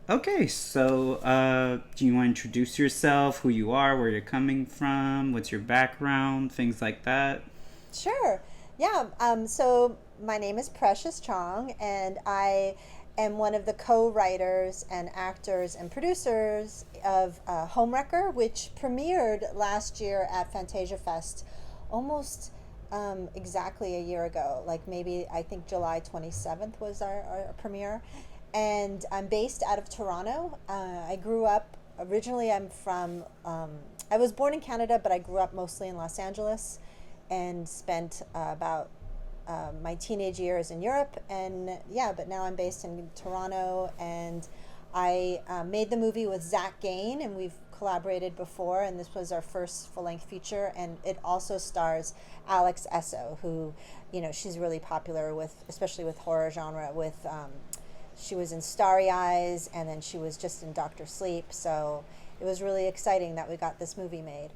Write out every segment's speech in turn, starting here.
Okay, so do you want to introduce yourself, who you are, where you're coming from, what's your background, things like that? Sure. Yeah. So my name is Precious Chong, and I am one of the co-writers and actors and producers of Homewrecker, which premiered last year at Fantasia Fest, almost exactly a year ago. Like maybe I think July 27th was our premiere, and I'm based out of Toronto. I grew up originally. I was born in Canada, but I grew up mostly in Los Angeles and spent about my teenage years in Europe. And yeah, but now I'm based in Toronto, and I made the movie with Zach Gain, and we've collaborated before, and this was our first full-length feature. And it also stars Alex Esso, who, she's really popular with, especially with horror genre. With She was in Starry Eyes, and then she was just in Doctor Sleep. So it was really exciting that we got this movie made.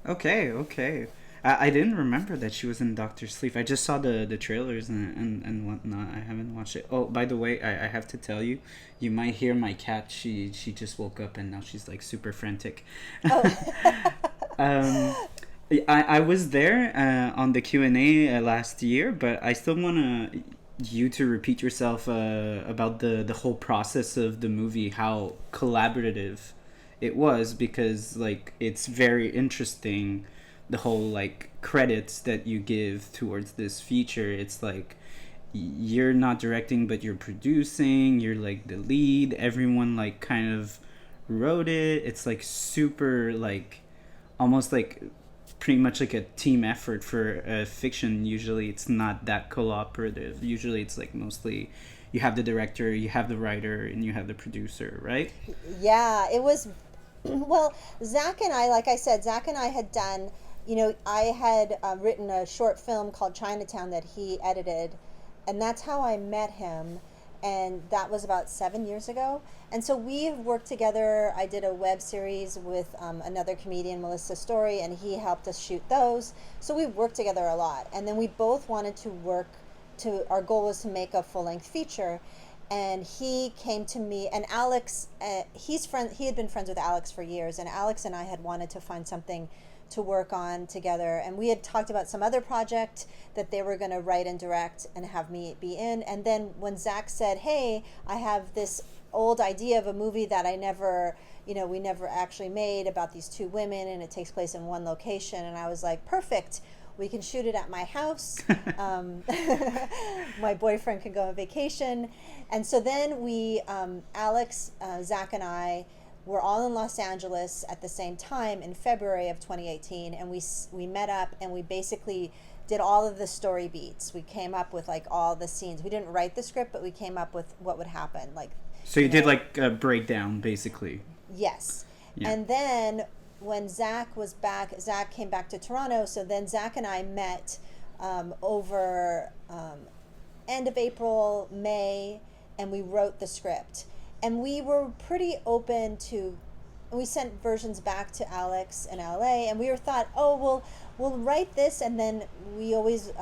Okay, okay. I didn't remember that she was in Doctor Sleep. I just saw the trailers and whatnot. I haven't watched it. Oh, by the way, I have to tell you, you might hear my cat. She just woke up and now she's like super frantic. Oh. um, I was there on the Q&A last year, but I still want you to repeat yourself about the whole process of the movie, how collaborative it was, because like it's very interesting, the whole like credits that you give towards this feature. It's like you're not directing but you're producing, you're like the lead, everyone like kind of wrote it. It's like super like almost like pretty much like a team effort. For fiction, usually it's not that cooperative. Usually it's like mostly you have the director, you have the writer, and you have the producer, right? Yeah, it was. Well, Zach and I, like I said, Zach and I had done, I had written a short film called Chinatown that he edited, and that's how I met him. And that was about 7 years ago. And so we've worked together. I did a web series with another comedian, Melissa Story, and he helped us shoot those. So we've worked together a lot. And then we both wanted to our goal was to make a full length feature. And he came to me, and Alex, he had been friends with Alex for years, and Alex and I had wanted to find something to work on together. And we had talked about some other project that they were going to write and direct and have me be in. And then when Zach said, hey, I have this old idea of a movie that I never, we never actually made, about these two women, and it takes place in one location. And I was like, perfect. We can shoot it at my house. My boyfriend can go on vacation. And so then Alex, Zach, and I were all in Los Angeles at the same time in February of 2018. And we met up, and we basically did all of the story beats. We came up with like all the scenes. We didn't write the script, but we came up with what would happen. Like, So you did like a breakdown, basically. yes. Yeah. And then when Zach was back, Zach came back to Toronto. So then Zach and I met over end of April, May, and we wrote the script. And we were pretty open to. We sent versions back to Alex in LA, and we were thought, oh, we'll write this, and then we always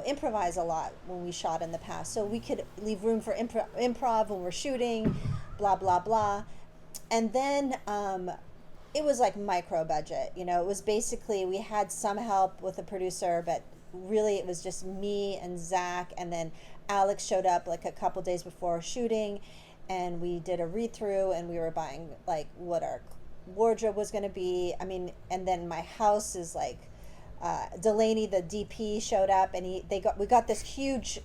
improvise a lot when we shot in the past, so we could leave room for improv when we're shooting, blah blah blah. And then it was like micro budget. It was basically, we had some help with a producer, but really it was just me and Zach, and then Alex showed up like a couple days before shooting, and we did a read through, and we were buying like what our wardrobe was going to be. I mean, and then my house is like Delaney, the DP, showed up, and we got this huge,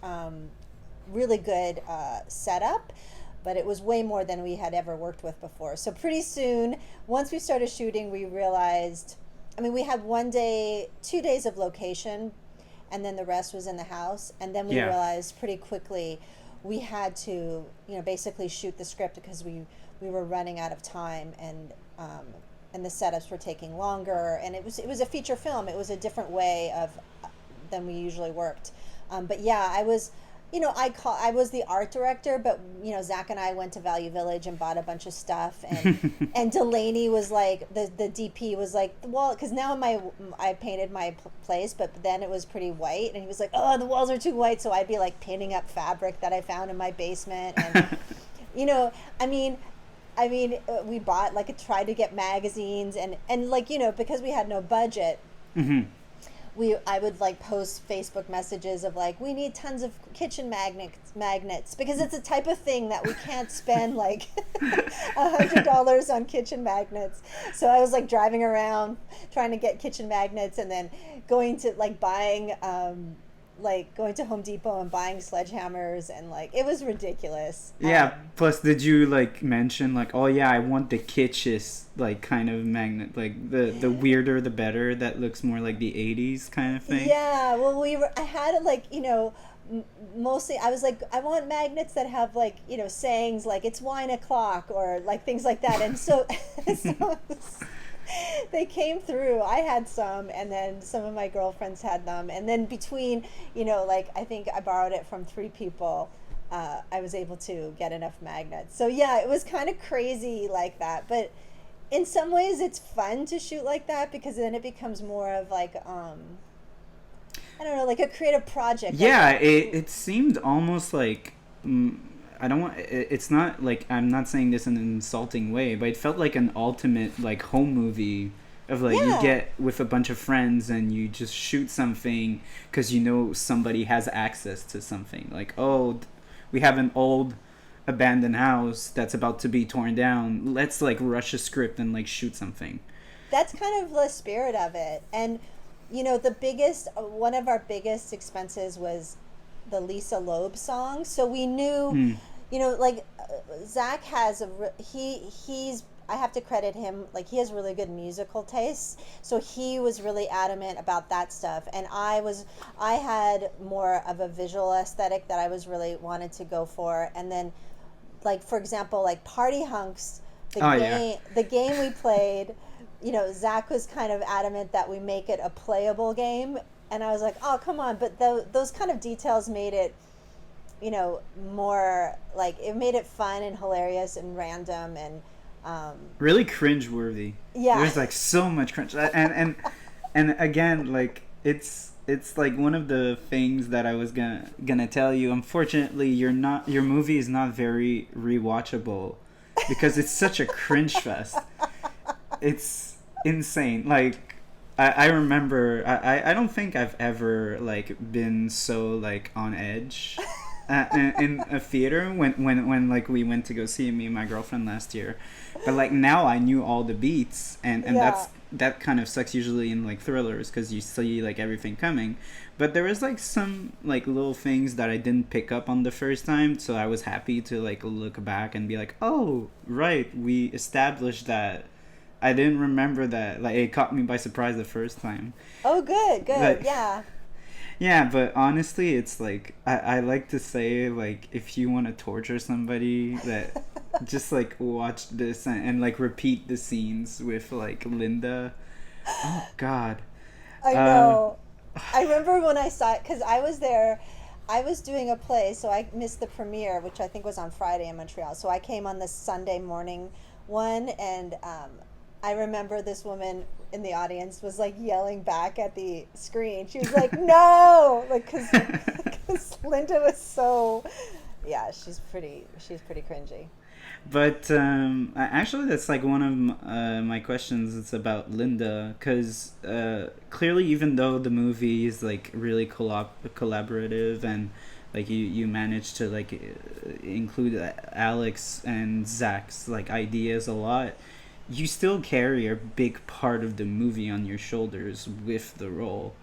really good setup, but it was way more than we had ever worked with before. So pretty soon, once we started shooting, we realized, I mean, we had 2 days of location, and then the rest was in the house. And then we Yeah. realized pretty quickly we had to, basically shoot the script, because we were running out of time, and the setups were taking longer. And it was a feature film. It was a different way of than we usually worked. But yeah, I was. I was the art director, but Zach and I went to Value Village and bought a bunch of stuff, and Delaney was like, the DP was like, well, because now I painted my place, but then it was pretty white, and he was like, oh, the walls are too white, so I'd be like painting up fabric that I found in my basement, and you know, I mean, we bought like tried to get magazines and like because we had no budget. Mm-hmm. I would like post Facebook messages of like, we need tons of kitchen magnets because it's a type of thing that we can't spend like $100 on kitchen magnets. So I was like driving around trying to get kitchen magnets and then going to like buying going to Home Depot and buying sledgehammers and like it was ridiculous. Yeah. Plus, did you like mention like, oh yeah, I want the kitschest like kind of magnet, like the weirder the better, that looks more like the 80s kind of thing? Yeah. Well, I had like mostly I was like, I want magnets that have like sayings like it's wine o'clock or like things like that, and so so they came through. I had some, and then some of my girlfriends had them, and then between like I think I borrowed it from 3 people. I was able to get enough magnets. So yeah, it was kind of crazy like that, but in some ways it's fun to shoot like that because then it becomes more of like I don't know, like a creative project. Yeah, like, it seemed almost like I don't want. It's not like, I'm not saying this in an insulting way, but it felt like an ultimate like home movie of like, you get with a bunch of friends and you just shoot something because somebody has access to something. Like, oh, we have an old abandoned house that's about to be torn down. Let's like rush a script and like shoot something. That's kind of the spirit of it. And one of our biggest expenses was the Lisa Loeb song. So we knew, Zach has he's I have to credit him, like he has really good musical taste. So he was really adamant about that stuff. And I had more of a visual aesthetic that I was really wanted to go for. And then like, for example, like Party Hunks, the game we played, Zach was kind of adamant that we make it a playable game. And I was like, oh, come on. But those kind of details made it, more like, it made it fun and hilarious and random and really cringe-worthy. Yeah. There's like so much cringe. And again, like it's like one of the things that I was gonna tell you. Unfortunately, your movie is not very rewatchable because it's such a cringe fest. It's insane. Like I remember I don't think I've ever like been so like on edge in a theater when like we went to go see me and my girlfriend last year. But like now I knew all the beats and that kind of sucks usually in like thrillers because you see like everything coming. But there was like some like little things that I didn't pick up on the first time, so I was happy to like look back and be like, oh right, we established that. I didn't remember that. Like, it caught me by surprise the first time. Oh, good, like, yeah. Yeah, but honestly, it's like, I like to say, like, if you want to torture somebody, that just, like, watch this and, like, repeat the scenes with, like, Linda. Oh, God. I know. I remember when I saw it, because I was there, I was doing a play, so I missed the premiere, which I think was on Friday in Montreal. So I came on the Sunday morning one, and I remember this woman in the audience was like yelling back at the screen. She was like, "No!" Like, because Linda was so, yeah, she's pretty cringy. But actually, that's like one of my questions. It's about Linda, because clearly, even though the movie is like really collaborative and like you managed to like include Alex and Zach's like ideas a lot, you still carry a big part of the movie on your shoulders with the role.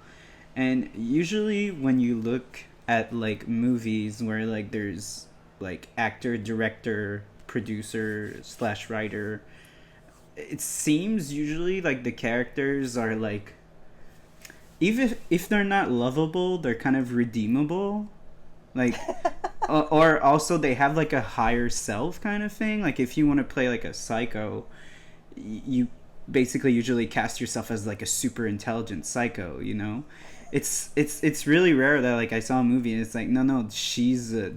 And usually when you look at like movies where like there's like actor, director, producer / writer, it seems usually like the characters are like, even if they're not lovable, they're kind of redeemable. Like or also they have like a higher self kind of thing. Like if you want to play like a psycho, you basically usually cast yourself as like a super intelligent psycho, it's really rare that like I saw a movie and it's like no, she's a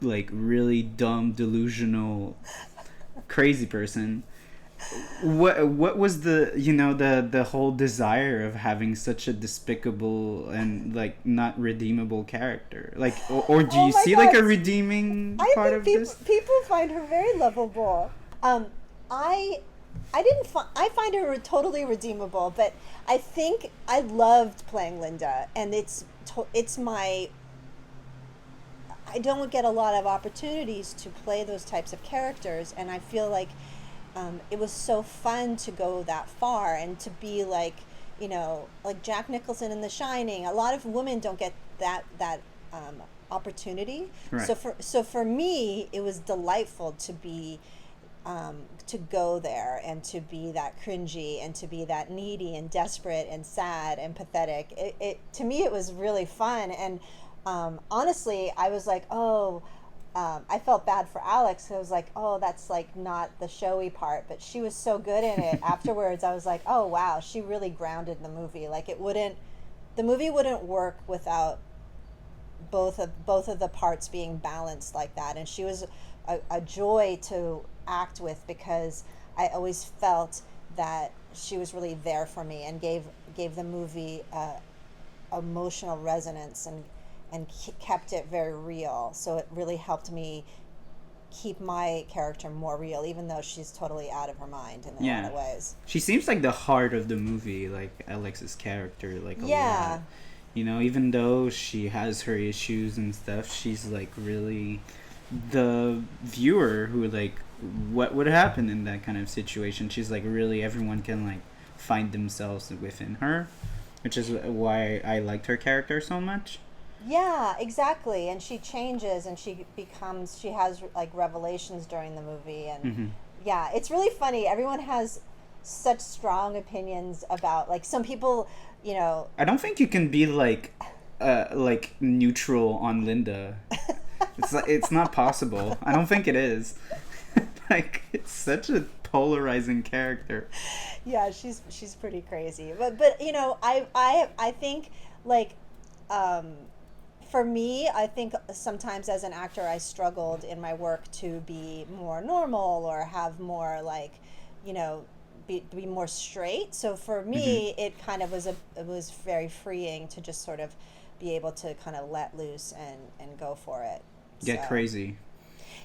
like really dumb, delusional, crazy person. what was the the whole desire of having such a despicable and like not redeemable character? Like, or do Oh you my see like God. a redeeming I part think of people this? people find her very lovable. I I didn't I find her totally redeemable, but I think I loved playing Linda, and it's my I don't get a lot of opportunities to play those types of characters, and I feel like it was so fun to go that far and to be like, like Jack Nicholson in The Shining. A lot of women don't get that opportunity. Right. So for me, it was delightful to be to go there and to be that cringy and to be that needy and desperate and sad and pathetic. It to me it was really fun, and honestly, I was like, oh. I felt bad for Alex. I was like, oh, that's like not the showy part, but she was so good in it. Afterwards, I was like, oh wow, she really grounded the movie. Like the movie wouldn't work without both of the parts being balanced like that. And she was a joy to act with, because I always felt that she was really there for me and gave the movie emotional resonance and kept it very real. So it really helped me keep my character more real, even though she's totally out of her mind in a lot of ways. She seems like the heart of the movie, like Alex's character, like a lot. Even though she has her issues and stuff, she's like really the viewer who like what would happen in that kind of situation. She's like really everyone can like find themselves within her, which is why I liked her character so much. Yeah, exactly. And she changes, and she has like revelations during the movie. And yeah, it's really funny. Everyone has such strong opinions about, like, some people, I don't think you can be like neutral on Linda. It's not possible. I don't think it is. Like, it's such a polarizing character. Yeah, she's pretty crazy. But I think, like, for me, I think sometimes as an actor, I struggled in my work to be more normal or have more, like, be more straight. So for me, it kind of it was very freeing to just sort of be able to kind of let loose and go for it. Get crazy.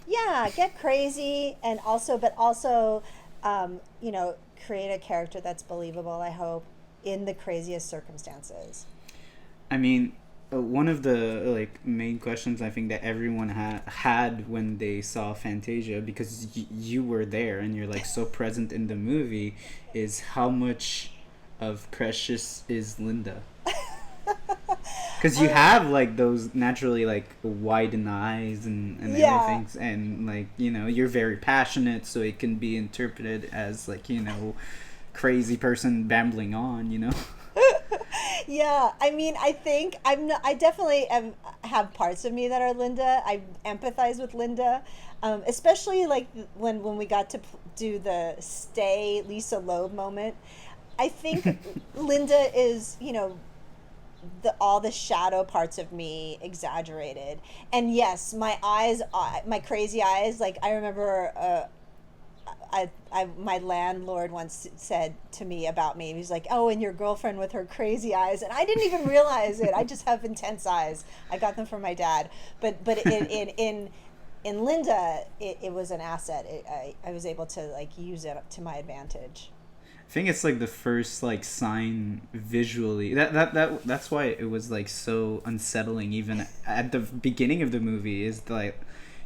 Yeah, get crazy, and also create a character that's believable, I hope, in the craziest circumstances. I mean, one of the like main questions I think that everyone had when they saw Fantasia, because you were there and you're like so present in the movie, is how much of Precious is Linda? Because you have like those naturally like widened eyes and everything, and like you're very passionate, so it can be interpreted as like crazy person babbling on. Yeah, I mean, I think I definitely have parts of me that are Linda. I empathize with Linda, especially like when we got to do the stay Lisa Loeb moment. I think Linda is, all the shadow parts of me exaggerated. And yes, my eyes, my crazy eyes, like I remember my landlord once said to me about me, he's like, oh, and your girlfriend with her crazy eyes. And I didn't even realize it. I just have intense eyes. I got them from my dad. But in Linda, it was an asset. I was able to like use it to my advantage. I think it's like the first like sign visually that's why it was like so unsettling even at the beginning of the movie, is like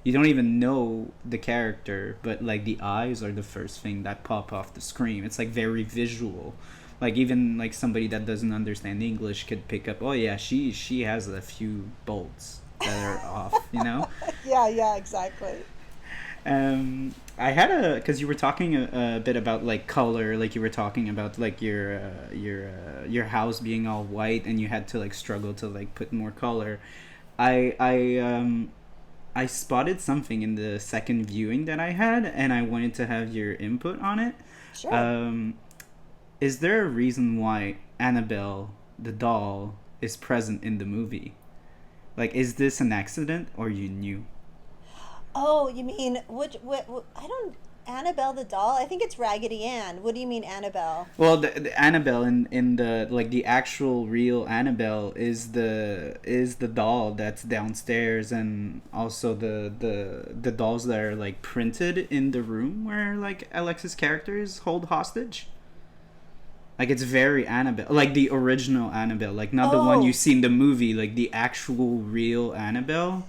you don't even know the character, but like the eyes are the first thing that pop off the screen. It's like very visual. Like even like somebody that doesn't understand English could pick up, oh yeah, she has a few bolts that are off, Yeah, exactly. I had because you were talking a bit about like color, like you were talking about like your house being all white and you had to like struggle to like put more color. I spotted something in the second viewing that I had, and I wanted to have your input on it. Sure. Is there a reason why Annabelle, the doll, is present in the movie? Like, is this an accident or you knew? Oh, you mean what I don't Annabelle the doll? I think it's Raggedy Ann. What do you mean Annabelle? Well, the Annabelle in the like the actual real Annabelle is the doll that's downstairs, and also the dolls that are like printed in the room where like Alex's characters hold hostage. Like it's very Annabelle, like the original Annabelle, like not the one you see in the movie, like the actual real Annabelle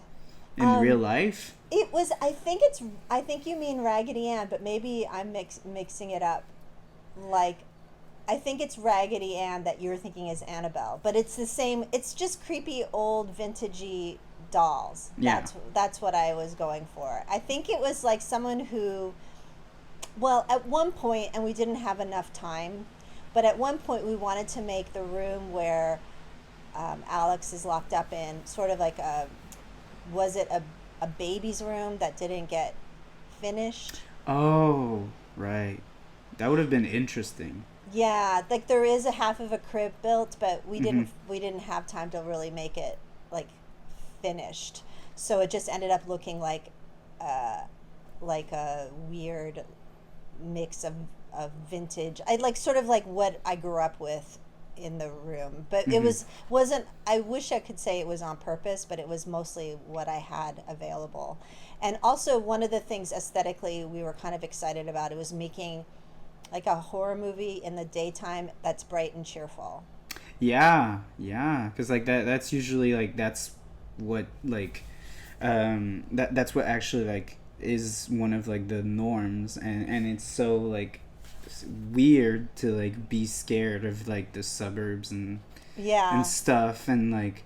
in real life. It was. I think you mean Raggedy Ann, but maybe I'm mixing it up. Like, I think it's Raggedy Ann that you're thinking is Annabelle, but it's the same. It's just creepy old vintagey dolls. Yeah. That's what I was going for. I think it was like someone who, well, at one point, and we didn't have enough time, but at one point we wanted to make the room where Alex is locked up in sort of like was it a baby's room that didn't get finished? Oh, right. That would have been interesting. Yeah, like there is a half of a crib built, but we didn't have time to really make it like finished. So it just ended up looking like a weird mix of vintage. I like sort of like what I grew up with in the room, but it wasn't. I wish I could say it was on purpose, but it was mostly what I had available. And also one of the things aesthetically we were kind of excited about, it was making like a horror movie in the daytime that's bright and cheerful. Yeah, because like that's usually like that's what like that's what actually like is one of like the norms, and it's so like weird to like be scared of like the suburbs and stuff, and like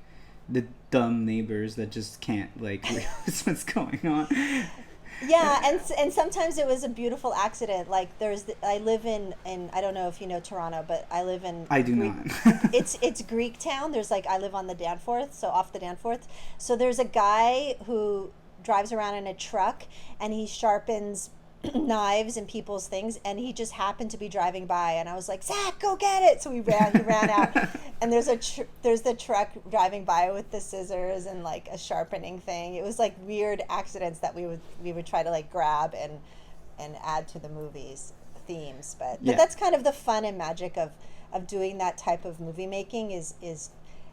the dumb neighbors that just can't like realize what's going on. Yeah, and sometimes it was a beautiful accident. Like I live in I don't know if you know Toronto, but I live in I do Greek, not. it's Greek town. There's like I live on the Danforth, so off the Danforth. So there's a guy who drives around in a truck and he sharpens knives and people's things, and he just happened to be driving by, and I was like, Zach, go get it. So he ran out, and there's the truck driving by with the scissors and like a sharpening thing. It was like weird accidents that we would try to like grab and add to the movie's themes, but that's kind of the fun and magic of doing that type of movie making is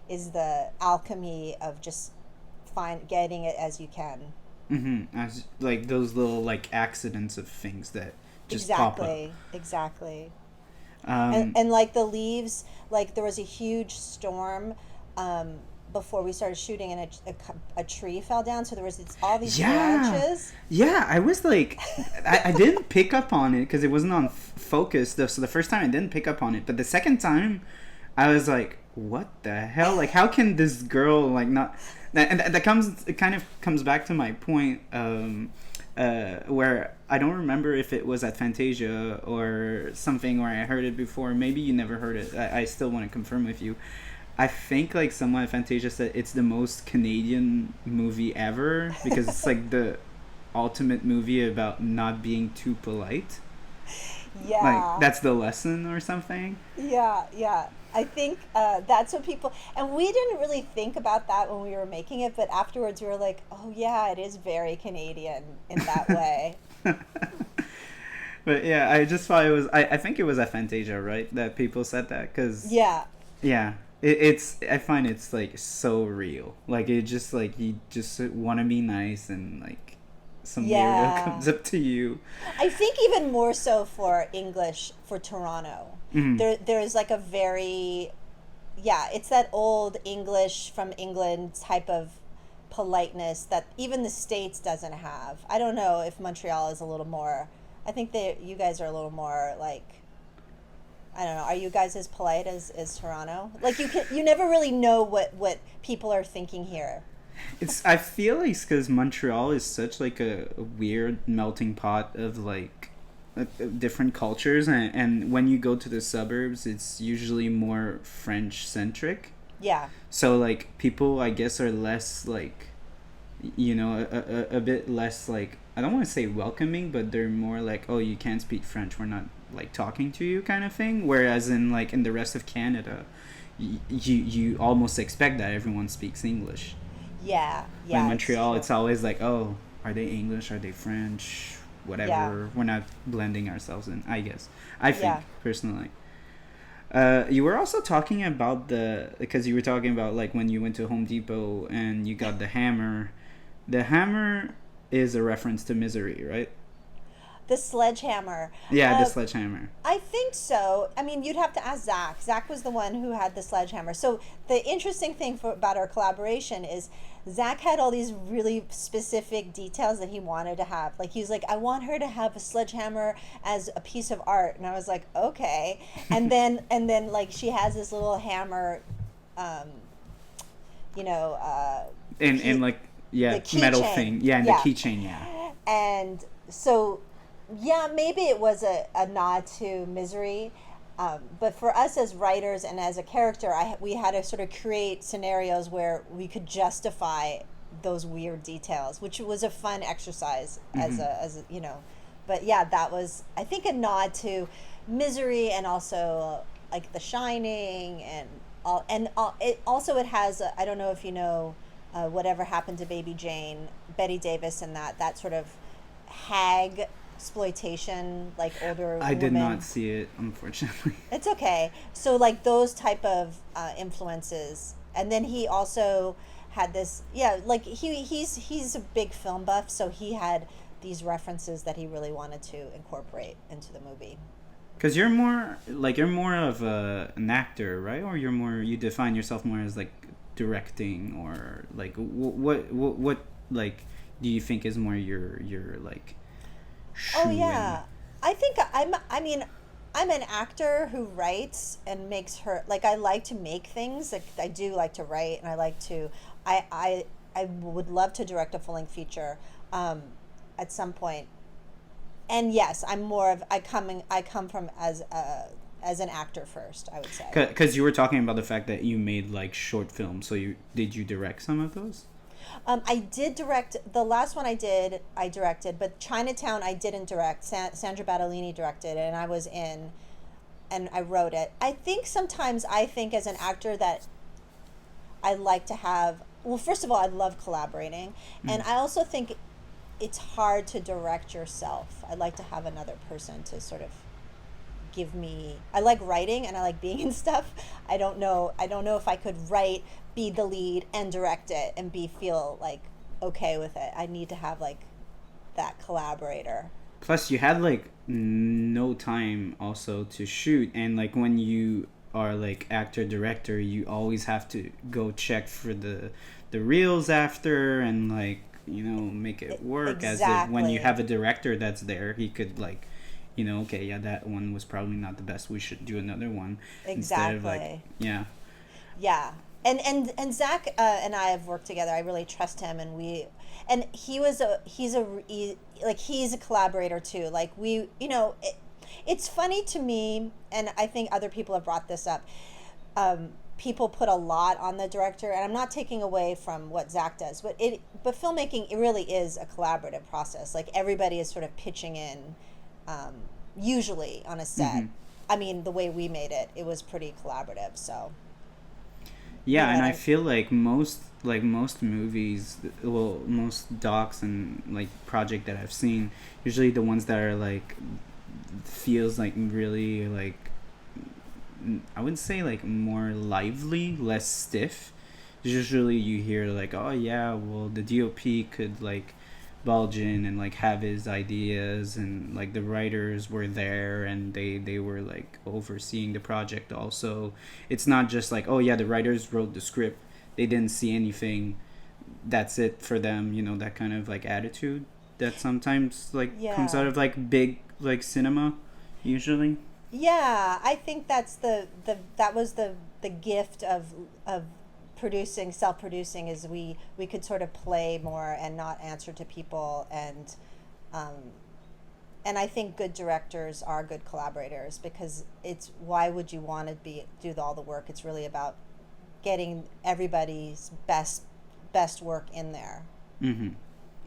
the alchemy of just getting it as you can. As like those little like accidents of things that just pop up. Exactly. And like the leaves, like there was a huge storm before we started shooting, and a tree fell down, so there was all these branches. Yeah, I was like, I didn't pick up on it because it wasn't on focus. So the first time I didn't pick up on it, but the second time I was like, what the hell? Like, how can this girl like not? And that kind of comes back to my point where I don't remember if it was at Fantasia or something where I heard it before. Maybe you never heard it. I still want to confirm with you. I think like someone at Fantasia said it's the most Canadian movie ever because it's like the ultimate movie about not being too polite. Yeah. Like that's the lesson or something. Yeah. I think that's what people, and we didn't really think about that when we were making it, but afterwards we were like, oh yeah, it is very Canadian in that way. But yeah, I just thought it was, I think it was at Fantasia, right, that people said that, because it's I find it's like so real, like it just like you just want to be nice and like some weirdo comes up to you. I think even more so for English, for Toronto. There's like a very, it's that old English from England type of politeness that even the States doesn't have. I don't know if Montreal is a little more, I think you guys are a little more like, I don't know, are you guys as polite as Toronto? Like you never really know what people are thinking here. I feel like it's because Montreal is such like a weird melting pot of like different cultures, and when you go to the suburbs it's usually more French centric. So like people I guess are less like, you know, a bit less like, I don't want to say welcoming, but they're more like, oh, you can't speak French, we're not like talking to you kind of thing, whereas in like in the rest of Canada you almost expect that everyone speaks English. In Montreal it's always like, oh, are they English, are they French, whatever. Yeah. We're not blending ourselves in, I guess. I think, Yeah. personally. You were also talking about because you were talking about like when you went to Home Depot and you got the hammer. The hammer is a reference to Misery, right? The sledgehammer. Yeah, the sledgehammer. I think so. I mean, you'd have to ask Zach. Zach was the one who had the sledgehammer. So the interesting thing about our collaboration is Zach had all these really specific details that he wanted to have. Like, he was like, I want her to have a sledgehammer as a piece of art. And I was like, okay. And then like, she has this little hammer, And like, yeah, metal thing. Yeah, and the keychain, yeah. And so, yeah, maybe it was a nod to Misery. But for us as writers and as a character, we had to sort of create scenarios where we could justify those weird details, which was a fun exercise as a But yeah, that was, I think, a nod to Misery and also like The Shining and all. And it has, I don't know if you know, Whatever Happened to Baby Jane, Betty Davis, and that sort of hag exploitation, like older I did woman. not see it, unfortunately. It's okay. So like those type of influences, and then he also had this, like he's a big film buff, so he had these references that he really wanted to incorporate into the movie. Because you're more of an actor, right? Or you define yourself more as like directing, or like what like do you think is more your like I think I'm an actor who writes and makes her, like, I like to make things. Like, I do like to write, and I like to I would love to direct a full-length feature at some point. And yes, I'm more of I come from as an actor first, I would say. Because you were talking about the fact that you made like short films, so did you direct some of those? I did direct. The last one I directed, but Chinatown I didn't direct. Sandra Battolini directed it, and I was in, and I wrote it. I think sometimes as an actor that I like to have, well, first of all, I love collaborating, and I also think it's hard to direct yourself. I like to have another person to sort of give me, I like writing and I like being in stuff. I don't know if I could write, be the lead, and direct it and feel like okay with it. I need to have like that collaborator. Plus you had like no time also to shoot, and like when you are like actor director, you always have to go check for the reels after, and like, make it work. Exactly. As if when you have a director that's there, he could like, okay, yeah, that one was probably not the best, we should do another one. Exactly. Instead of like, yeah. And Zach and I have worked together. I really trust him, and he's a collaborator too. Like it's funny to me, and I think other people have brought this up. People put a lot on the director, and I'm not taking away from what Zach does, but filmmaking, it really is a collaborative process. Like, everybody is sort of pitching in, usually on a set. I mean, the way we made it was pretty collaborative. So. Yeah, and I feel like most movies, well, most docs and like project that I've seen, usually the ones that are like feels like really like, I wouldn't say like more lively, less stiff. Usually you hear like, oh yeah, well the DOP could like bulge in and like have his ideas, and like the writers were there and they were like overseeing the project also. It's not just like, oh yeah, the writers wrote the script, they didn't see anything, that's it for them, that kind of like attitude that sometimes like comes out of like big like cinema usually. Yeah, I think that's that was the gift of self-producing, is we could sort of play more and not answer to people, and I think good directors are good collaborators, because it's, why would you want to do all the work? It's really about getting everybody's best work in there.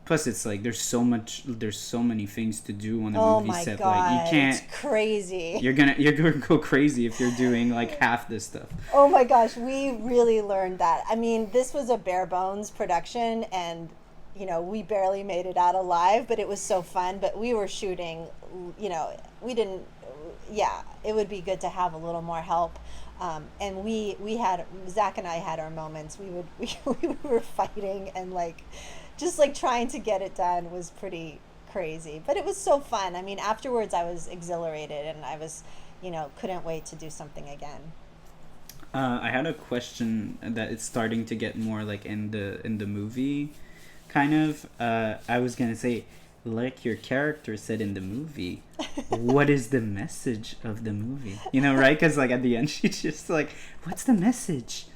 Plus, it's like there's so many things to do on a movie set. God, like you can't. It's crazy. You're gonna go crazy if you're doing like half this stuff. Oh my gosh, we really learned that. I mean, this was a bare bones production, and we barely made it out alive, but it was so fun. But we were shooting, we didn't, yeah, it would be good to have a little more help. And we had, Zach and I had our moments. We were fighting and just trying to get it done was pretty crazy, but it was so fun. I mean, afterwards I was exhilarated and I was, couldn't wait to do something again. I had a question that it's starting to get more in the movie, kind of. I was gonna say, like your character said in the movie, what is the message of the movie? Right? Because at the end she's just what's the message?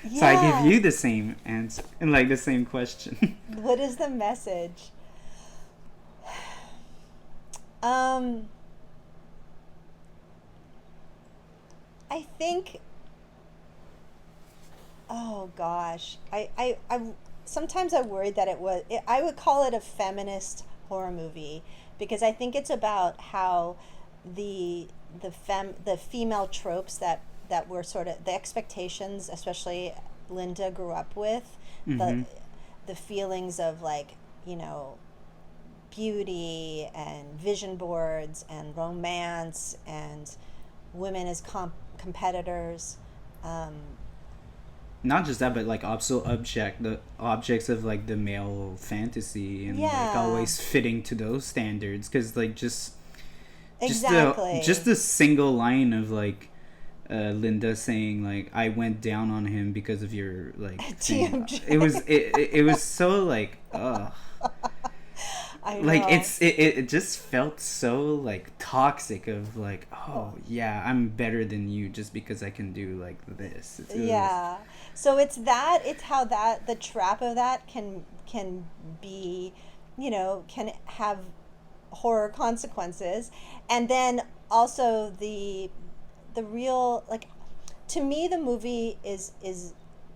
Yeah. So I give you the same answer and the same question. What is the message? I think, oh gosh, I sometimes I worried that I would call it a feminist horror movie, because I think it's about how the female tropes that were sort of the expectations, especially Linda grew up with, mm-hmm. the feelings of beauty and vision boards and romance and women as competitors. Not just that, but also the objects of the male fantasy, and always fitting to those standards, because exactly. just the single line of Linda saying I went down on him because of your TMJ. It was so ugh. I know. It just felt so toxic of oh yeah, I'm better than you just because I can do this. Yeah. So it's how the trap of that can be, can have horror consequences. And then also the real, to me, the movie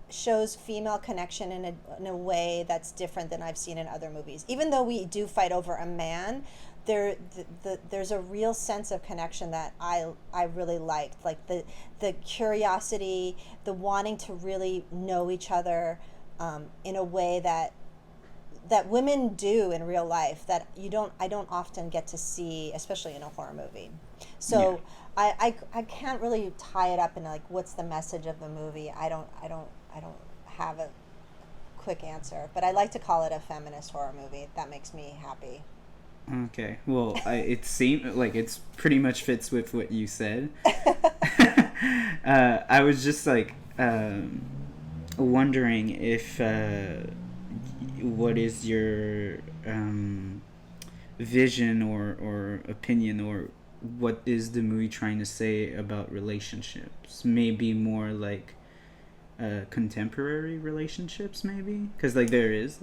shows female connection in a way that's different than I've seen in other movies. Even though we do fight over a man, there's a real sense of connection that I really liked, the curiosity, the wanting to really know each other in a way that women do in real life, that I don't often get to see, especially in a horror movie. So yeah. I can't really tie it up in what's the message of the movie. I don't have a quick answer, but I like to call it a feminist horror movie. That makes me happy. Okay, well, it seemed it's pretty much fits with what you said. I was just wondering if what is your vision or opinion, or what is the movie trying to say about relationships? Maybe more contemporary relationships, maybe, because there is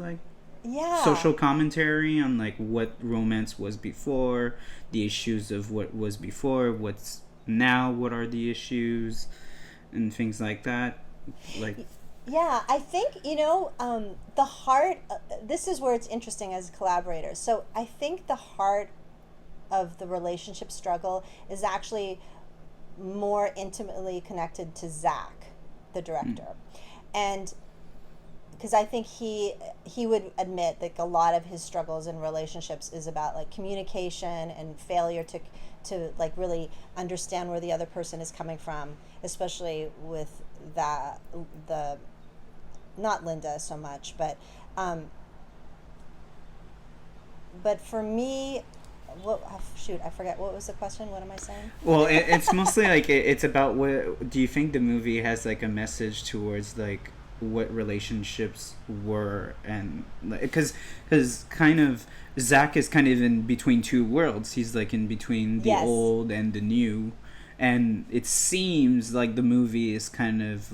social commentary on what romance was before, the issues of what was before, what's now, what are the issues, and things like that. Yeah, I think the heart. This is where it's interesting as collaborators. So I think the heart of the relationship struggle is actually more intimately connected to Zach, the director. And because I think he would admit that a lot of his struggles in relationships is about communication and failure to really understand where the other person is coming from, especially with the not Linda so much, but for me, I forget, what was the question? What am I saying? Well, it's mostly it's about what do you think the movie has a message towards what relationships were, and because kind of Zach is kind of in between two worlds. He's in between the old and the new, and it seems the movie is kind of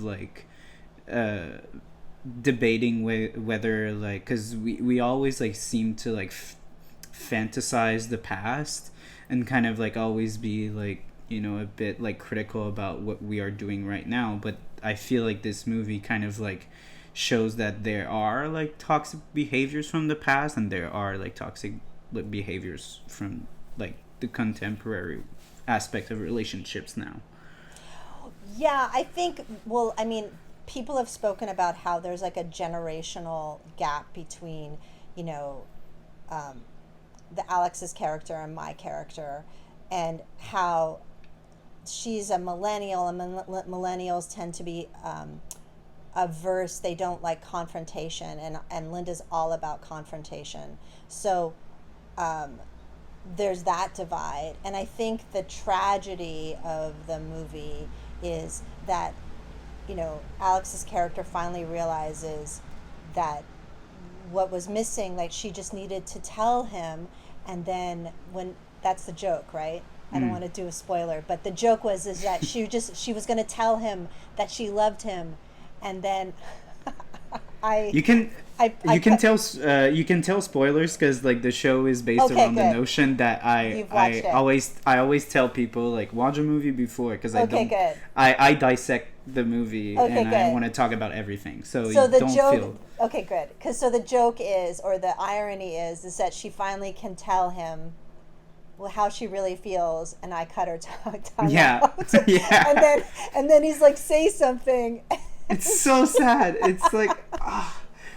debating whether because we always seem to fantasize the past and kind of always be a bit critical about what we are doing right now, but I feel this movie kind of shows that there are toxic behaviors from the past, and there are toxic behaviors from the contemporary aspect of relationships now. Yeah, I think, well, I mean, people have spoken about how there's like a generational gap between, you know, the Alex's character and my character, and how she's a millennial, and millennials tend to be averse. They don't like confrontation, and Linda's all about confrontation. So there's that divide. And I think the tragedy of the movie is that, you know, Alex's character finally realizes that what was missing, like, she just needed to tell him, and then when that's the joke, right? I don't want to do a spoiler, but the joke was is that she was going to tell him that she loved him, and then you can tell spoilers, because like the show is based around the notion that I always tell people, like, watch a movie before, because I dissect the movie, and I want to talk about everything, so you the don't joke, feel okay, good, because so the joke is, or the irony is that she finally can tell him how she really feels, and I cut her tongue out. Yeah. and then he's like, say something. It's so sad. It's like,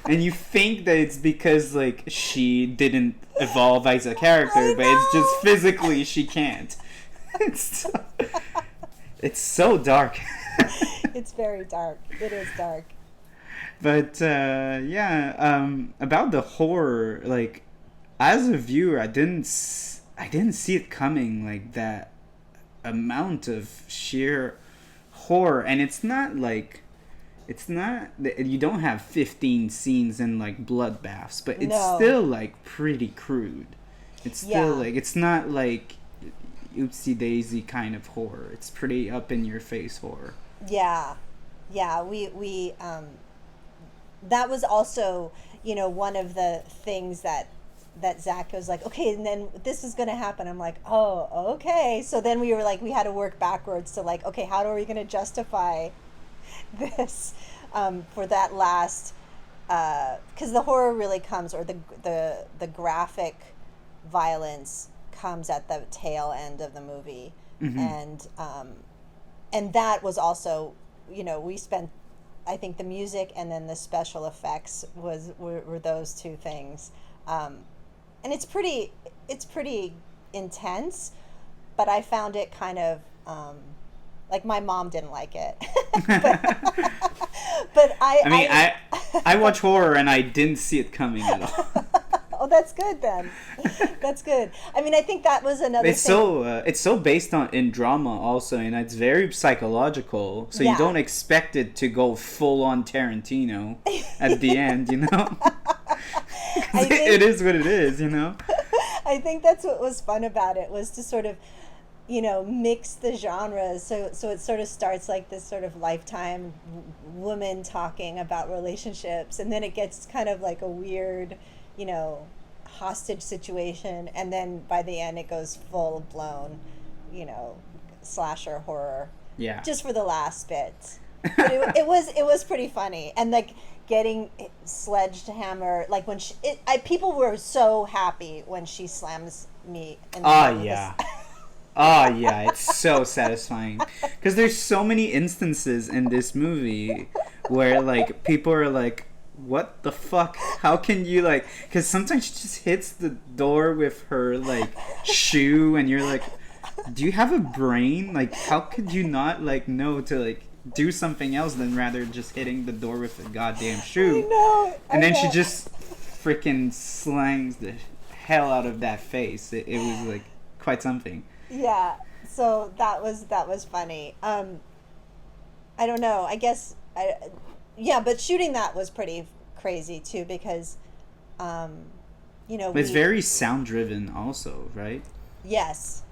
and you think that it's because like she didn't evolve as a character, but it's just physically she can't. It's so dark. It's very dark. It is dark. But about the horror, like, as a viewer, I didn't see it coming, like that amount of sheer horror. And it's not you don't have 15 scenes and like bloodbaths, but it's still like pretty crude. It's still like, it's not like oopsie daisy kind of horror. It's pretty up in your face horror. We that was also, you know, one of the things that Zach was like, okay, and then this is going to happen. I'm like, oh, okay. So then we were like, we had to work backwards to like, okay, how are we going to justify this for that last, because the horror really comes, or the graphic violence comes at the tail end of the movie. And that was also, you know, we spent, I think the music and then the special effects were those two things. And it's pretty intense, but I found it kind of, like, my mom didn't like it. but I watch horror and I didn't see it coming at all. Oh, that's good then. That's good. I mean, I think that was another thing. It's so based in drama also, and it's very psychological, so you don't expect it to go full on Tarantino at the end, you know? It is what it is, you know? I think that's what was fun about it, was to sort of, you know, mix the genres. So it sort of starts like this sort of Lifetime woman talking about relationships, and then it gets kind of like a weird, you know, hostage situation, and then by the end it goes full blown, you know, slasher horror. Yeah. Just for the last bit. But it was pretty funny, and like getting sledgehammer, like when people were so happy when she slams me in the head with yeah. Oh yeah, it's so satisfying, because there's so many instances in this movie where like people are like, what the fuck, how can you, like, because sometimes she just hits the door with her like shoe, and you're like, do you have a brain? Like, how could you not like know to like do something else than rather just hitting the door with a goddamn shoe? I know. And then she just freaking slangs the hell out of that face. It was like quite something. Yeah, so that was funny. I don't know. I guess but shooting that was pretty crazy too, because you know, it's very sound driven also, right? Yes.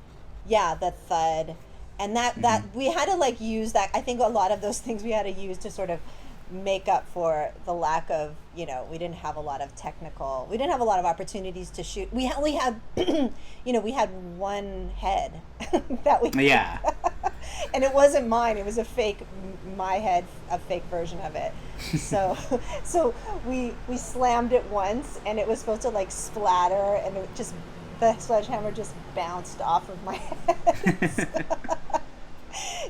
Yeah, the thud. And that we had to like use that. I think a lot of those things we had to use to sort of make up for the lack of, you know, we didn't have a lot of opportunities to shoot. We only had, you know, we had one head that we, and it wasn't mine. It was my head, a fake version of it. So we slammed it once, and it was supposed to like splatter, and the sledgehammer just bounced off of my head.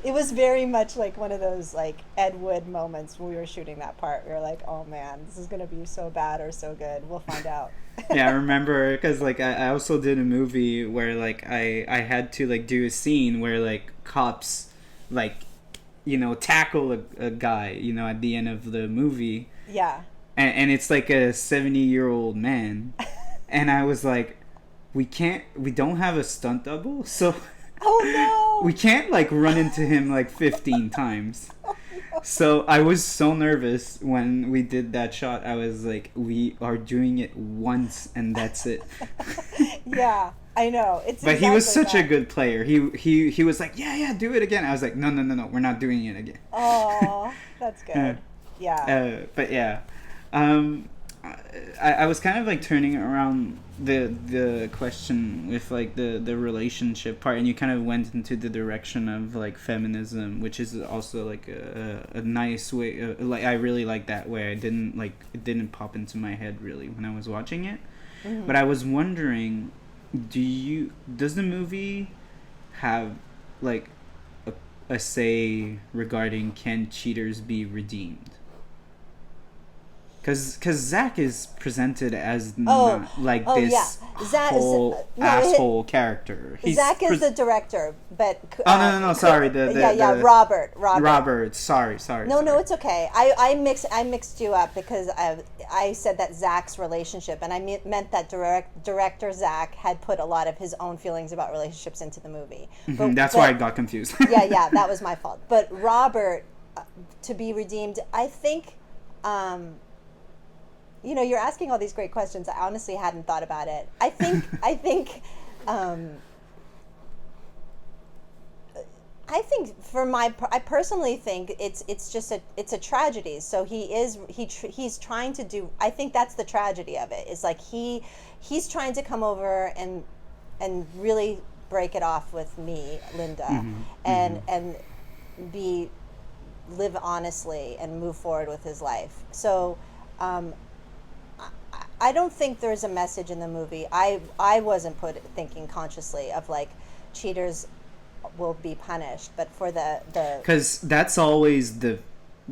It was very much like one of those like Ed Wood moments when we were shooting that part. We were like, oh man, this is gonna be so bad or so good. We'll find out. Yeah, I remember because like I also did a movie where like I had to like do a scene where like cops like tackle a guy at the end of the movie. Yeah. And it's like a 70-year-old man, and I was like, we don't have a stunt double, so oh no, we can't like run into him like 15 times. So I was so nervous when we did that shot. I was like, we are doing it once and that's it. Yeah, I know. It's but exactly he was such that. a good player. He was like, yeah, do it again. I was like, no, we're not doing it again. Oh, that's good. Yeah. But yeah, I was kind of like turning around the question with like the relationship part, and you kind of went into the direction of like feminism, which is also like a nice way. Like I really like that way. It didn't pop into my head really when I was watching it. Mm-hmm. But I was wondering, does the movie have like a say regarding can cheaters be redeemed? Because Zach is presented as not like this whole asshole character. Zach is the director, but no, sorry. Robert. Sorry. No, it's okay. I mixed you up because I said that Zach's relationship, and I meant that director Zach had put a lot of his own feelings about relationships into the movie. That's why I got confused. yeah, that was my fault. But Robert, to be redeemed, I think. You're asking all these great questions. I honestly hadn't thought about it. I think I personally think it's just a tragedy. So he's trying to do. I think that's the tragedy of it. It's like he's trying to come over and really break it off with me, Linda, and live honestly and move forward with his life. So. I don't think there's a message in the movie. I wasn't thinking consciously of like cheaters will be punished, but for the because that's always the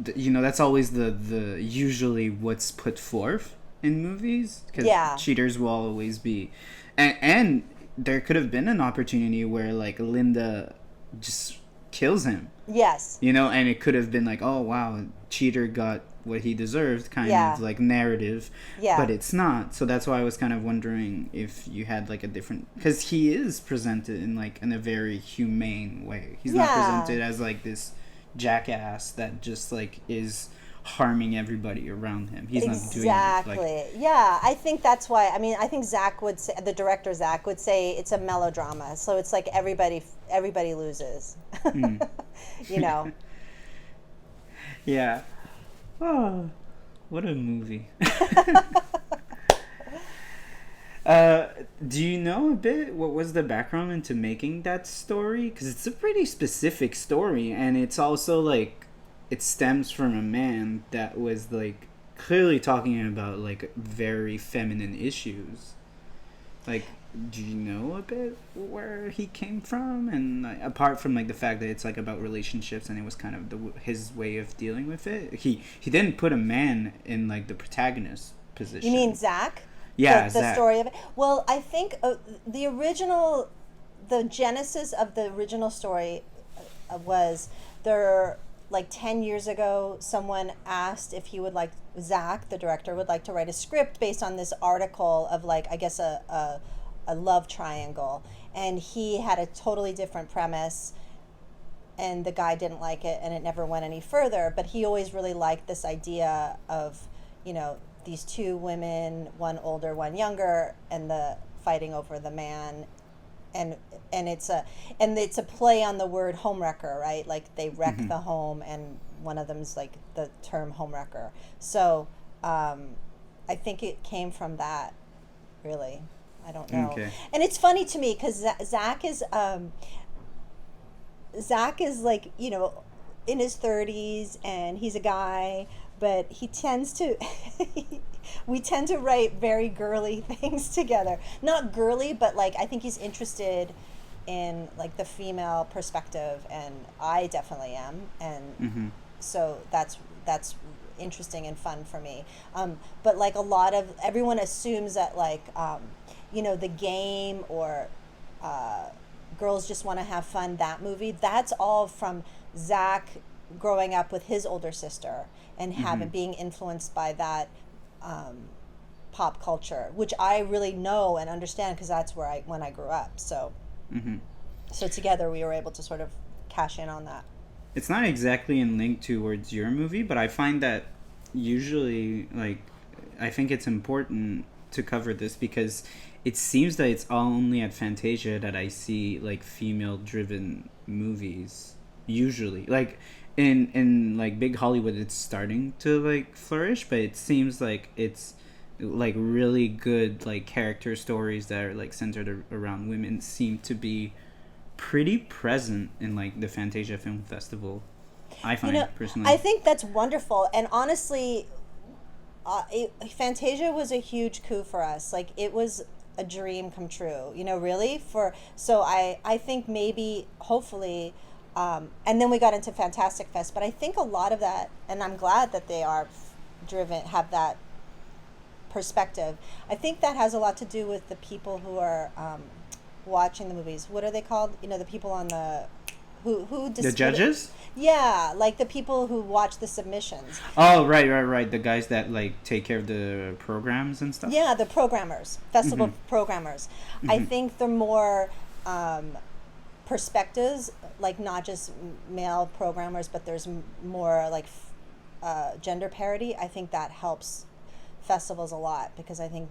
usually what's put forth in movies, because cheaters will always be, and there could have been an opportunity where like Linda just kills him. Yes. And it could have been like, oh wow, cheater got what he deserved kind of like narrative, but it's not. So that's why I was kind of wondering if you had like a different, because he is presented in a very humane way. He's not presented as like this jackass that just like is harming everybody around him. He's not doing it like, I think that's why. I mean, I think Zach would say, the director Zach would say, it's a melodrama, so it's like everybody loses. Yeah. Oh, what a movie. Do you know a bit what was the background into making that story? Because it's a pretty specific story, and it's also like it stems from a man that was like clearly talking about like very feminine issues. Like, do you know a bit where he came from? And like, apart from like the fact that it's like about relationships and it was kind of his way of dealing with it, he didn't put a man in like the protagonist position. You mean Zach? Yeah, the story of it. Well, I think the genesis of the original story was there. Like 10 years ago, someone asked if he would like, Zach, the director, would like to write a script based on this article of like, I guess a love triangle. And he had a totally different premise, and the guy didn't like it, and it never went any further. But he always really liked this idea of, these two women, one older, one younger, and the fighting over the man. And it's a play on the word homewrecker, right? Like they wreck the home, and one of them's like the term homewrecker. So I think it came from that, really. I don't know. Okay. And it's funny to me because Zach is like, in his 30s, and he's a guy, but he tends to we tend to write very girly things together. Not girly, but like I think he's interested in like the female perspective, and I definitely am, and so that's interesting and fun for me. But like a lot of everyone assumes that like the Game or Girls Just Want to Have Fun, that movie, that's all from Zach growing up with his older sister and having being influenced by that pop culture, which I really know and understand because that's where when I grew up. So so together we were able to sort of cash in on that. It's not exactly in link towards your movie, but I find that usually, like, I think it's important to cover this because it seems that it's only at Fantasia that I see, like, female-driven movies, usually. Like, in like, big Hollywood, it's starting to, like, flourish, but it seems like it's, like, really good, like, character stories that are, like, centered around women seem to be pretty present in like the Fantasia Film Festival. I find personally. I think that's wonderful, and honestly, Fantasia was a huge coup for us. Like it was a dream come true. Really so I think maybe hopefully, and then we got into Fantastic Fest. But I think a lot of that, and I'm glad that they are driven, have that perspective. I think that has a lot to do with the people who are watching the movies. What are they called? The people on the the judges? Yeah, like the people who watch the submissions. Oh, right. The guys that like take care of the programs and stuff. Yeah, the programmers, festival programmers. I think they're more perspectives, like not just male programmers, but there's more like gender parity. I think that helps festivals a lot because I think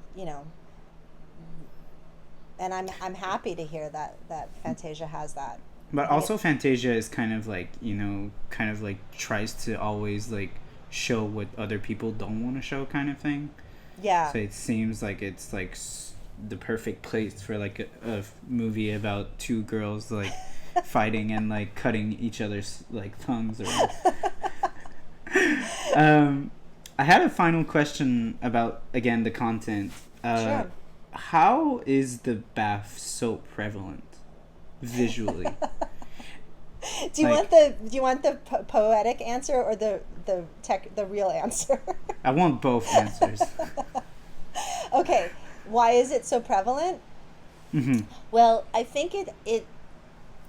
and I'm happy to hear that Fantasia has that. But also Fantasia is kind of like tries to always like show what other people don't want to show kind of thing. Yeah. So it seems like it's like the perfect place for like a movie about two girls like fighting and like cutting each other's like tongues around. I had a final question about again the content. Sure. How is the bath so prevalent visually? Do you want the poetic answer or the real answer? I want both answers. Okay, why is it so prevalent? Well, I think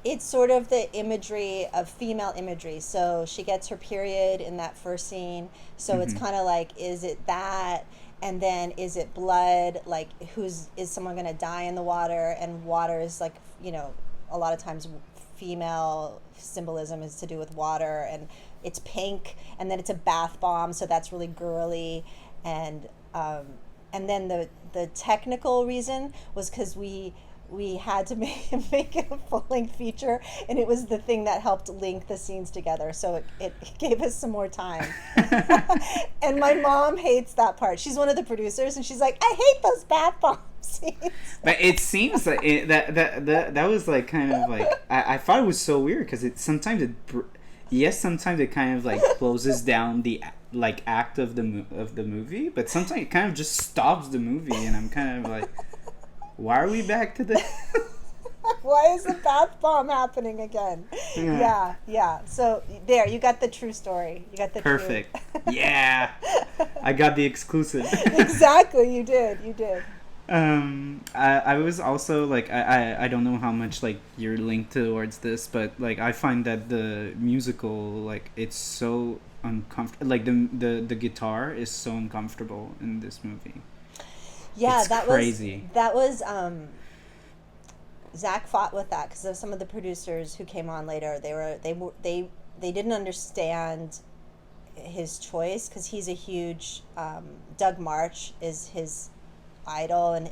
it's sort of the imagery of female imagery. So she gets her period in that first scene. So it's kind of like, is it that? And then is it blood? Like, is someone going to die in the water? And water is like, a lot of times female symbolism is to do with water, and it's pink, and then it's a bath bomb, so that's really girly. And then the technical reason was because we had to make it a full-length feature, and it was the thing that helped link the scenes together, so it gave us some more time. And my mom hates that part. She's one of the producers, and she's like, I hate those bath bomb scenes. But it seems like that was like kind of like I thought it was so weird because sometimes it kind of like closes down the like act of the movie, but sometimes it kind of just stops the movie, and I'm kind of like, why are we back to this? Why is the bath bomb happening again? Yeah. So there, you got the true story. You got the perfect. Yeah, I got the exclusive. Exactly, you did. I was also like I don't know how much like you're linked towards this, but like I find that the musical, like, it's so uncomfortable. Like the guitar is so uncomfortable in this movie. Yeah, it's crazy. That was Zach fought with that because of some of the producers who came on later. They didn't understand his choice because he's a huge Doug March is his idol, and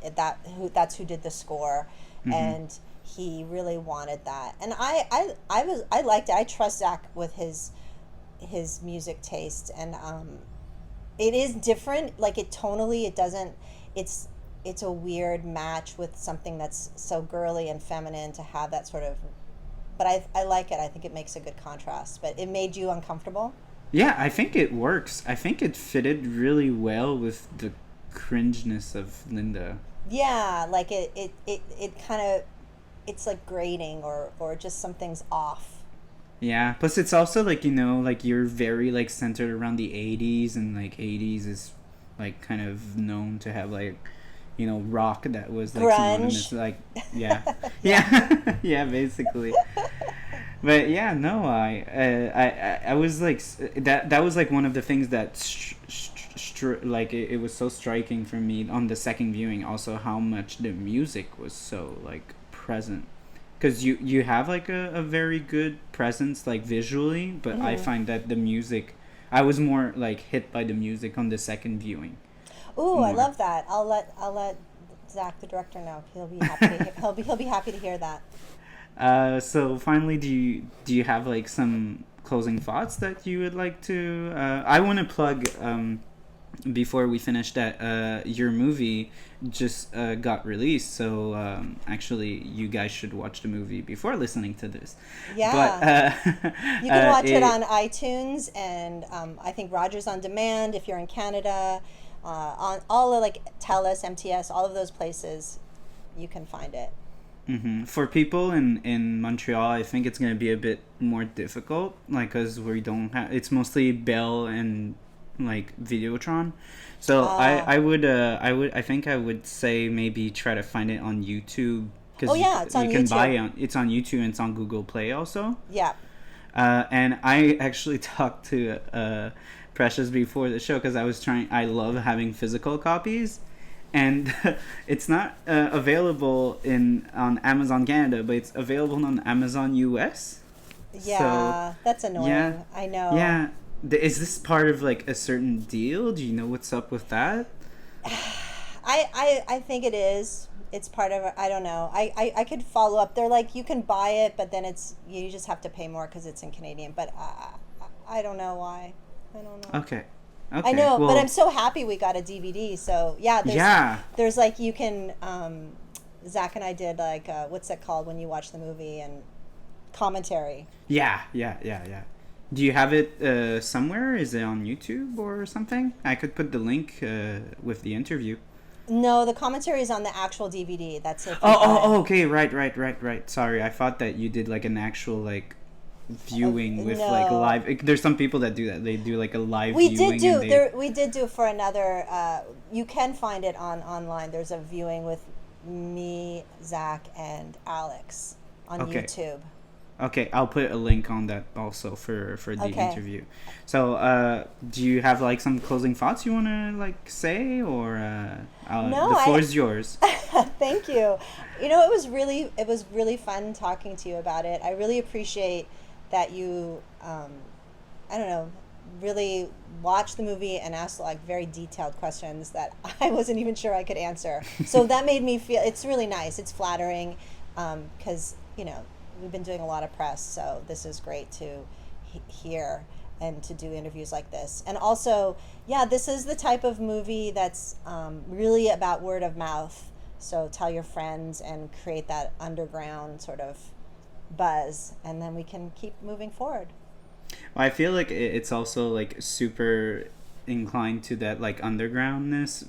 that's who did the score, and he really wanted that. And I liked it. I trust Zach with his music taste, and it is different. Like it doesn't. It's a weird match with something that's so girly and feminine to have that sort of. But I like it. I think it makes a good contrast. But it made you uncomfortable? Yeah, I think it works. I think it fitted really well with the cringeness of Linda. Yeah, like it kind of it's like grating or just something's off. Yeah, plus it's also like, you know, like you're very like centered around the 80s, and like 80s is like kind of known to have like, you know, rock that was like synonymous, like yeah yeah basically. But yeah, no, I was like that was like one of the things that like it was so striking for me on the second viewing, also how much the music was so like present, because you have like a very good presence like visually, but I find that the music, I was more like hit by the music on the second viewing. Ooh, More. I love that. I'll let Zach, the director, know. He'll be happy. He'll be happy to hear that. So finally, do you have like some closing thoughts that you would like to? I want to plug before we finish that your movie just got released, so actually you guys should watch the movie before listening to this. Yeah, but you can watch it on iTunes, and I think Rogers On Demand if you're in Canada. On all of like TELUS, MTS, all of those places, you can find it. Mm-hmm. For people in Montreal, I think it's going to be a bit more difficult, like, because we don't have, it's mostly Bell and like Videotron. So I think I would say maybe try to find it on YouTube, because it's on you can YouTube. buy it it's on YouTube, and it's on Google Play also. Yeah. And I actually talked to Precious before the show, because I love having physical copies, and it's not available on Amazon Canada, but it's available on Amazon US. Yeah, so, that's annoying. Yeah, I know. Yeah, is this part of like a certain deal? Do you know what's up with that? I think it is. It's part of, I don't know. I could follow up. They're like, you can buy it, but then you just have to pay more because it's in Canadian. But I don't know why. I don't know. Okay. I know, well, but I'm so happy we got a DVD. So yeah, there's like, you can, Zach and I did like, what's that called when you watch the movie and commentary? Yeah. Do you have it somewhere? Is it on YouTube or something? I could put the link with the interview. No, the commentary is on the actual DVD. That's it. Okay, right. Sorry, I thought that you did like an actual like viewing with like live. There's some people that do that. They do like a live viewing. We did do for another. You can find it online. There's a viewing with me, Zach, and Alex on YouTube. Okay, I'll put a link on that also for the interview. So, do you have like some closing thoughts you want to like say, or no, the floor is yours. Thank you. You know, it was really fun talking to you about it. I really appreciate that you, I don't know, really watched the movie and asked like very detailed questions that I wasn't even sure I could answer. So that made me feel, it's really nice. It's flattering, because you know, we've been doing a lot of press, so this is great to hear and to do interviews like this. And also, yeah, this is the type of movie that's really about word of mouth. So tell your friends and create that underground sort of buzz, and then we can keep moving forward. Well, I feel like it's also like super inclined to that like undergroundness,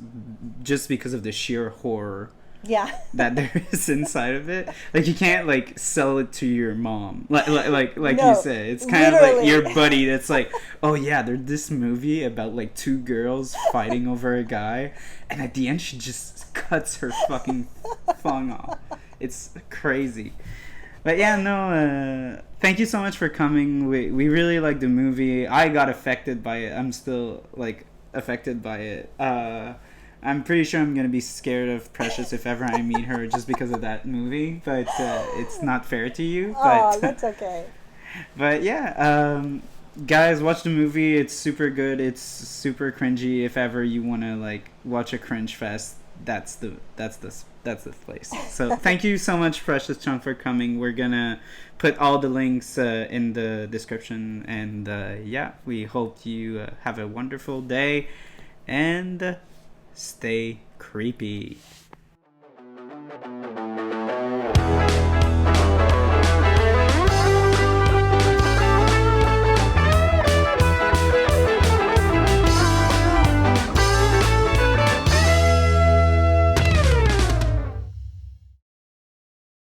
just because of the sheer horror that there is inside of it. Like, you can't like sell it to your mom, like no, you said. It's kind of like your buddy that's like, oh yeah, there's this movie about like two girls fighting over a guy, and at the end she just cuts her fucking thong off. It's crazy. But yeah, no, thank you so much for coming. We really liked the movie. I got affected by it. I'm still like affected by it. I'm pretty sure I'm gonna be scared of Precious if ever I meet her, just because of that movie. But it's not fair to you. Oh, that's okay. But yeah, guys, watch the movie. It's super good. It's super cringy. If ever you wanna like watch a cringe fest, that's the place. So thank you so much, Precious Chong, for coming. We're gonna put all the links in the description, and yeah, we hope you have a wonderful day, and stay creepy.